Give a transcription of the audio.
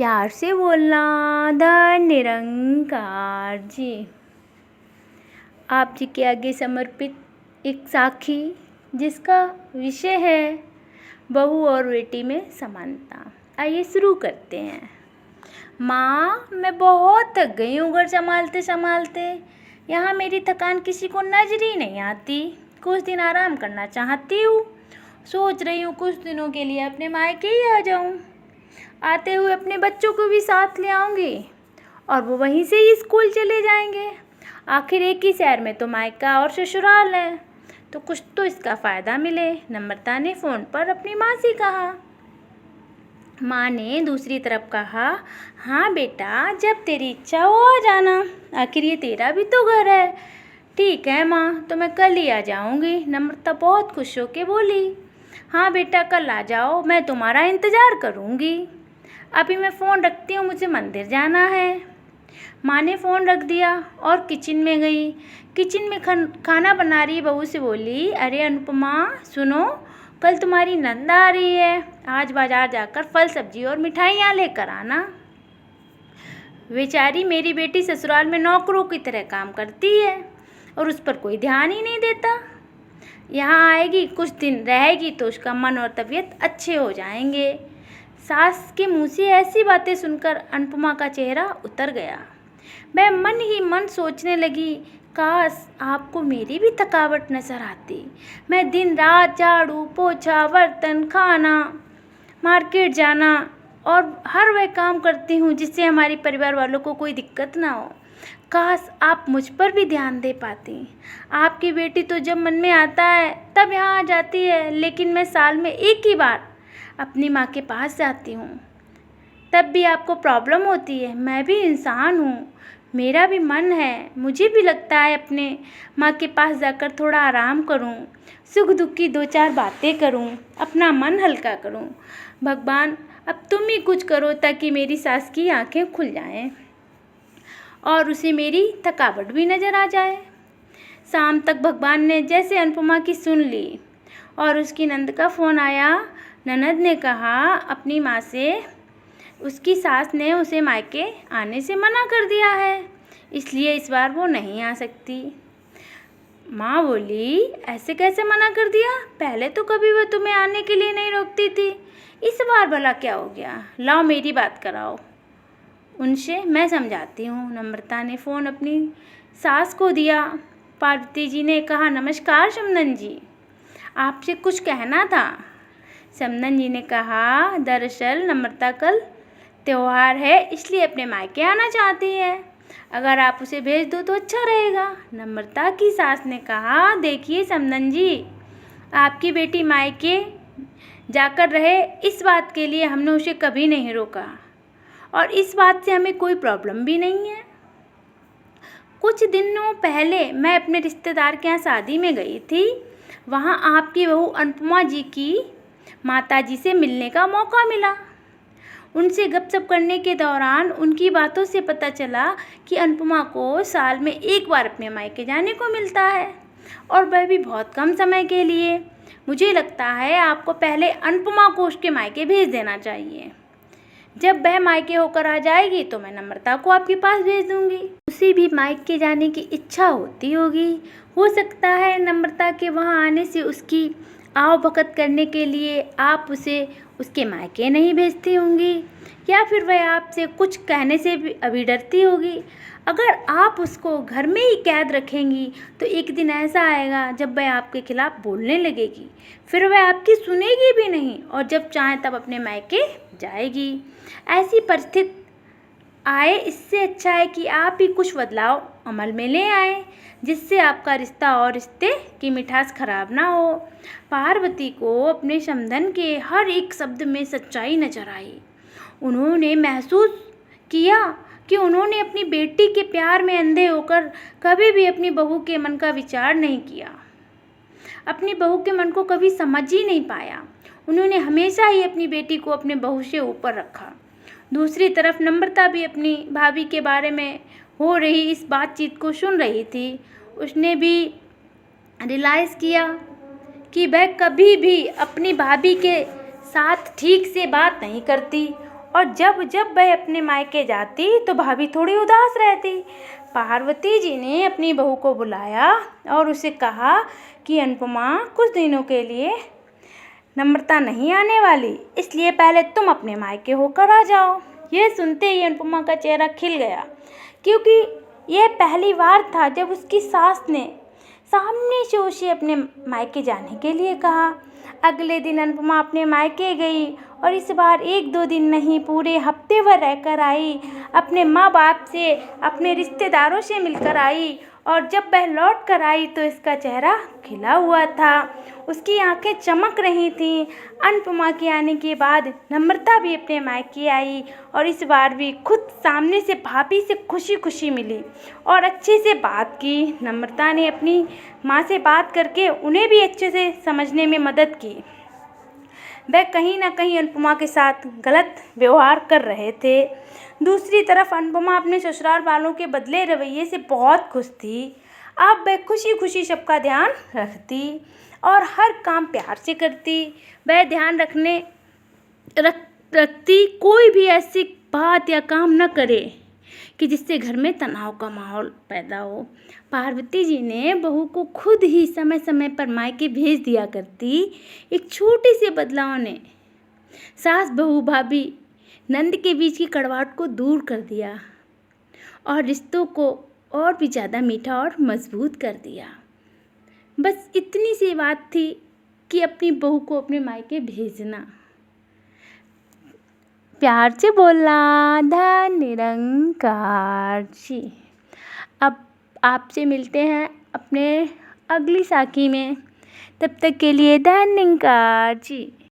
प्यार से बोलना। धन निरंकार जी। आप जी के आगे समर्पित एक साखी जिसका विषय है बहू और बेटी में समानता। आइए शुरू करते हैं। माँ, मैं बहुत थक गई हूँ घर संभालते संभालते। यहाँ मेरी थकान किसी को नजर ही नहीं आती। कुछ दिन आराम करना चाहती हूँ। सोच रही हूँ कुछ दिनों के लिए अपने मायके ही आ जाऊँ। आते हुए अपने बच्चों को भी साथ ले आऊँगी और वो वहीं से ही स्कूल चले जाएंगे। आखिर एक ही शहर में तो मायका और ससुराल है, तो कुछ तो इसका फ़ायदा मिले। नम्रता ने फ़ोन पर अपनी माँ से कहा। माँ ने दूसरी तरफ कहा, हाँ बेटा, जब तेरी इच्छा हो आ जाना। आखिर ये तेरा भी तो घर है। ठीक है माँ, तो मैं कल ही आ जाऊँगी। नम्रता बहुत खुश होकर बोली। हाँ बेटा, कल आ जाओ, मैं तुम्हारा इंतज़ार करूँगी। अभी मैं फ़ोन रखती हूँ, मुझे मंदिर जाना है। माँ ने फ़ोन रख दिया और किचन में गई। किचन में खाना बना रही बहू से बोली, अरे अनुपमा सुनो, कल तुम्हारी नंद आ रही है। आज बाज़ार जाकर फल सब्जी और मिठाइयाँ लेकर आना। बेचारी मेरी बेटी ससुराल में नौकरों की तरह काम करती है और उस पर कोई ध्यान ही नहीं देता। यहाँ आएगी, कुछ दिन रहेगी तो उसका मन और तबीयत अच्छे हो जाएंगे। सास के मुँह से ऐसी बातें सुनकर अनुपमा का चेहरा उतर गया। मैं मन ही मन सोचने लगी, काश आपको मेरी भी थकावट नजर आती। मैं दिन रात झाड़ू पोछा बर्तन खाना मार्केट जाना और हर वह काम करती हूँ जिससे हमारे परिवार वालों को कोई दिक्कत ना हो। काश आप मुझ पर भी ध्यान दे पाती। आपकी बेटी तो जब मन में आता है तब यहाँ आ जाती है, लेकिन मैं साल में एक ही बार अपनी माँ के पास जाती हूँ। तब भी आपको प्रॉब्लम होती है। मैं भी इंसान हूँ, मेरा भी मन है। मुझे भी लगता है अपने माँ के पास जाकर थोड़ा आराम करूँ, सुख दुख की दो चार बातें करूँ, अपना मन हल्का करूँ। भगवान, अब तुम ही कुछ करो ताकि मेरी सास की आंखें खुल जाएं और उसे मेरी थकावट भी नज़र आ जाए। शाम तक भगवान ने जैसे अनुपमा की सुन ली और उसकी नंद का फ़ोन आया। ननद ने कहा अपनी माँ से उसकी सास ने उसे मायके आने से मना कर दिया है, इसलिए इस बार वो नहीं आ सकती। माँ बोली, ऐसे कैसे मना कर दिया? पहले तो कभी वो तुम्हें आने के लिए नहीं रोकती थी, इस बार भला क्या हो गया? लाओ मेरी बात कराओ उनसे, मैं समझाती हूँ। नम्रता ने फ़ोन अपनी सास को दिया। पार्वती जी ने कहा, नमस्कार शमनन जी, आपसे कुछ कहना था। शमनन जी ने कहा, दरअसल नम्रता कल त्योहार है इसलिए अपने मायके आना चाहती है, अगर आप उसे भेज दो तो अच्छा रहेगा। नम्रता की सास ने कहा, देखिए शमनन जी, आपकी बेटी मायके जाकर रहे इस बात के लिए हमने उसे कभी नहीं रोका और इस बात से हमें कोई प्रॉब्लम भी नहीं है। कुछ दिनों पहले मैं अपने रिश्तेदार के यहाँ शादी में गई थी। वहाँ आपकी बहू अनुपमा जी की माताजी से मिलने का मौका मिला। उनसे गपशप करने के दौरान उनकी बातों से पता चला कि अनुपमा को साल में एक बार अपने मायके जाने को मिलता है और वह भी बहुत कम समय के लिए। मुझे लगता है आपको पहले अनुपमा को उसके मायके भेज देना चाहिए। जब वह मायके होकर आ जाएगी तो मैं नम्रता को आपके पास भेज दूंगी। उसे भी मायके जाने की इच्छा होती होगी। हो सकता है नम्रता के वहाँ आने से उसकी आवभगत करने के लिए आप उसे उसके मायके नहीं भेजती होंगी, या फिर वह आपसे कुछ कहने से भी अभी डरती होगी। अगर आप उसको घर में ही कैद रखेंगी तो एक दिन ऐसा आएगा जब वह आपके खिलाफ बोलने लगेगी, फिर वह आपकी सुनेगी भी नहीं और जब चाहे तब अपने मायके जाएगी। ऐसी परिस्थिति आए, इससे अच्छा है कि आप ही कुछ बदलाव अमल में ले आए जिससे आपका रिश्ता और रिश्ते की मिठास खराब ना हो। पार्वती को अपने समधन के हर एक शब्द में सच्चाई नजर आई। उन्होंने महसूस किया कि उन्होंने अपनी बेटी के प्यार में अंधे होकर कभी भी अपनी बहू के मन का विचार नहीं किया, अपनी बहू के मन को कभी समझ ही नहीं पाया। उन्होंने हमेशा ही अपनी बेटी को अपने बहू से ऊपर रखा। दूसरी तरफ नम्रता भी अपनी भाभी के बारे में हो रही इस बातचीत को सुन रही थी। उसने भी रियलाइज़ किया कि वह कभी भी अपनी भाभी के साथ ठीक से बात नहीं करती और जब जब वह अपने मायके जाती तो भाभी थोड़ी उदास रहती। पार्वती जी ने अपनी बहू को बुलाया और उसे कहा कि अनुपमा, कुछ दिनों के लिए नम्रता नहीं आने वाली, इसलिए पहले तुम अपने मायके होकर आ जाओ। यह सुनते ही अनुपमा का चेहरा खिल गया, क्योंकि यह पहली बार था जब उसकी सास ने सामने से उसे अपने मायके जाने के लिए कहा। अगले दिन अनुपमा अपने मायके गई और इस बार 1-2 दिन नहीं, पूरे हफ्ते भर रहकर आई। अपने माँ बाप से, अपने रिश्तेदारों से मिलकर आई और जब वह लौट कर आई तो इसका चेहरा खिला हुआ था, उसकी आंखें चमक रही थीं। अनुपमा के आने के बाद नम्रता भी अपने मायके आई और इस बार भी खुद सामने से भाभी से खुशी खुशी मिली और अच्छे से बात की। नम्रता ने अपनी माँ से बात करके उन्हें भी अच्छे से समझने में मदद की। वह कहीं ना कहीं अनुपमा के साथ गलत व्यवहार कर रहे थे। दूसरी तरफ अनुपमा अपने ससुराल वालों के बदले रवैये से बहुत खुश थी। अब वह खुशी खुशी सबका ध्यान रखती और हर काम प्यार से करती। वह ध्यान रखती कोई भी ऐसी बात या काम न करे कि जिससे घर में तनाव का माहौल पैदा हो। पार्वती जी ने बहू को खुद ही समय समय पर मायके भेज दिया करती। एक छोटे से बदलाव ने सास बहू भाभी नंद के बीच की कड़वाहट को दूर कर दिया और रिश्तों को और भी ज़्यादा मीठा और मजबूत कर दिया। बस इतनी सी बात थी कि अपनी बहू को अपने मायके भेजना। प्यार से बोलना। धन निरंकार जी। अब आपसे मिलते हैं अपने अगली साखी में। तब तक के लिए धन निरंकार जी।